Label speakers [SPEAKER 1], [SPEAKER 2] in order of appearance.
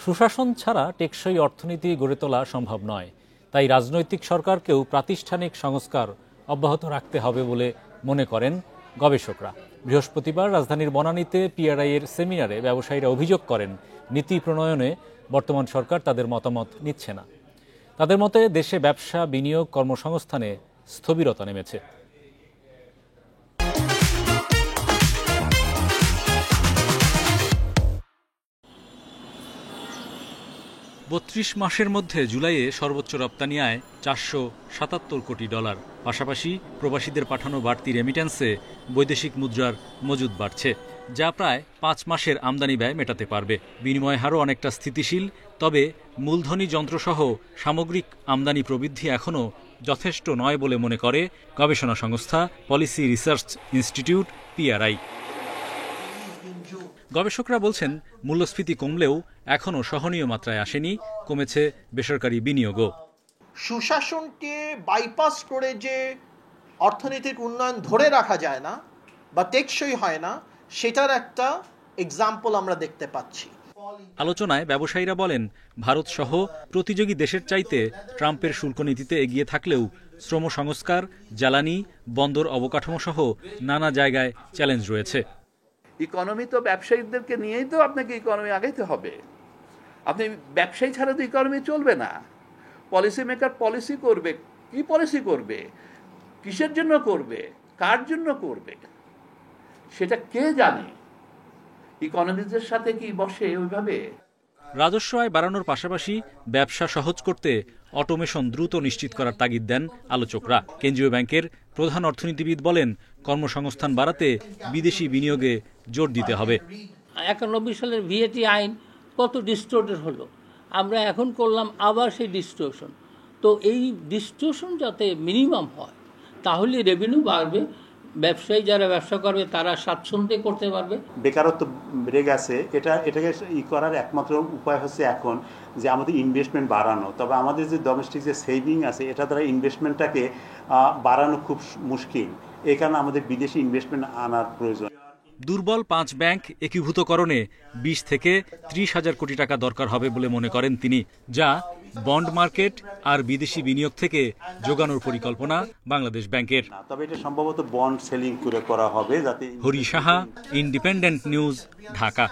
[SPEAKER 1] সুশাসন ছাড়া টেকসই অর্থনীতি গড়ে তোলা সম্ভব নয়। তাই রাজনৈতিক সরকারকেও প্রাতিষ্ঠানিক সংস্কার অব্যাহত রাখতে হবে বলে মনে করেন গবেষকরা। বৃহস্পতিবার রাজধানীর বনানীতে পিআরআই-এর সেমিনারে ব্যবসায়ীরা অভিযোগ করেন, নীতি প্রণয়নে বর্তমান সরকার তাদের মতামত নিচ্ছে না। তাদের মতে দেশে ব্যবসা, বিনিয়োগ, কর্মসংস্থানে স্থবিরতা নেমেছে। ৩২ মাসের মধ্যে জুলাইয়ে সর্বোচ্চ রপ্তানি আয় $৪৭৭ কোটি। পাশাপাশি প্রবাসীদের পাঠানো বাড়তি রেমিট্যান্সে বৈদেশিক মুদ্রার মজুদ বাড়ছে, যা প্রায় ৫ মাসের আমদানি ব্যয় মেটাতে পারবে। বিনিময় হারও অনেকটা স্থিতিশীল, তবে মূলধনী যন্ত্রসহ সামগ্রিক আমদানি প্রবৃদ্ধি এখনও যথেষ্ট নয় বলে মনে করে গবেষণা সংস্থা পলিসি রিসার্চ ইনস্টিটিউট পিআরআই। গবেষকরা বলছেন, মূল্যস্ফীতি কমলেও এখনও সহনীয় মাত্রায় আসেনি, কমেছে বেসরকারি বিনিয়োগও।
[SPEAKER 2] সুশাসনকে বাইপাস করে যে অর্থনৈতিক উন্নয়ন ধরে রাখা যায় না বা টেকসই হয় না, সেটার একটা এক্সাম্পল আমরা দেখতে পাচ্ছি।
[SPEAKER 1] আলোচনায় ব্যবসায়ীরা বলেন, ভারত সহ প্রতিযোগী দেশের চাইতে ট্রাম্পের শুল্ক নীতিতে এগিয়ে থাকলেও শ্রম সংস্কার, জ্বালানি, বন্দর অবকাঠামো সহ নানা জায়গায় চ্যালেঞ্জ রয়েছে।
[SPEAKER 3] ইকোনমি তো ব্যবসায়ীদেরকে নিয়েই তো আপনাকে ইকোনমি আগাইতে হবে। আপনি ব্যবসায়ী ছাড়া তো ইকোনমি চলবে না। পলিসি মেকার পলিসি করবে, কি পলিসি করবে, কিসের জন্য করবে, কার জন্য করবে, সেটা কে জানে? ইকোনমিস্টদের সাথে কি বসে ওইভাবে?
[SPEAKER 1] রাজস্ব আয় বাড়ানোর পাশাপাশি ব্যবসা সহজ করতে অটোমেশন দ্রুত নিশ্চিত করার তাগিদ দেন আলোচকরা। কেন্দ্রীয় ব্যাংকের প্রধান অর্থনীতিবিদ বলেন, কর্মসংস্থান বাড়াতে বিদেশি বিনিয়োগে জোর দিতে হবে।
[SPEAKER 4] 91 সালের ভিএটি আইন কত ডিস্টোর্টেড হলো, আমরা এখন করলাম আবার সেই ডিস্টোর্শন। তো এই ডিস্টোর্শন যাতে মিনিমাম হয়, তাহলে রেভিনিউ বাড়বে, ব্যবসায়ী যারা ব্যবসা করবে তারা স্বাচ্ছন্দ্যে করতে পারবে।
[SPEAKER 5] বেকারত্ব বেড়ে গেছে, এটাকে করার একমাত্র উপায় হচ্ছে এখন যে আমাদের ইনভেস্টমেন্ট বাড়ানো। তবে আমাদের যে ডোমেস্টিক যে সেভিং আছে, এটা দ্বারা ইনভেস্টমেন্টটাকে বাড়ানো খুব মুশকিল। এই কারণে আমাদের বিদেশি ইনভেস্টমেন্ট আনার প্রয়োজন।
[SPEAKER 1] দুর্বল 5 ব্যাংক একীভূতকরণে 20 থেকে 30 হাজার কোটি টাকা দরকার হবে বলে মনে করেন তিনি, যা বন্ড মার্কেট আর বিদেশি বিনিয়োগ থেকে যোগানোর পরিকল্পনা বাংলাদেশ ব্যাংকের।
[SPEAKER 5] তবে এটা সম্ভবত বন্ড সেলিং করে করা হবে যাতে।
[SPEAKER 1] Hari Saha, independent news, Dhaka.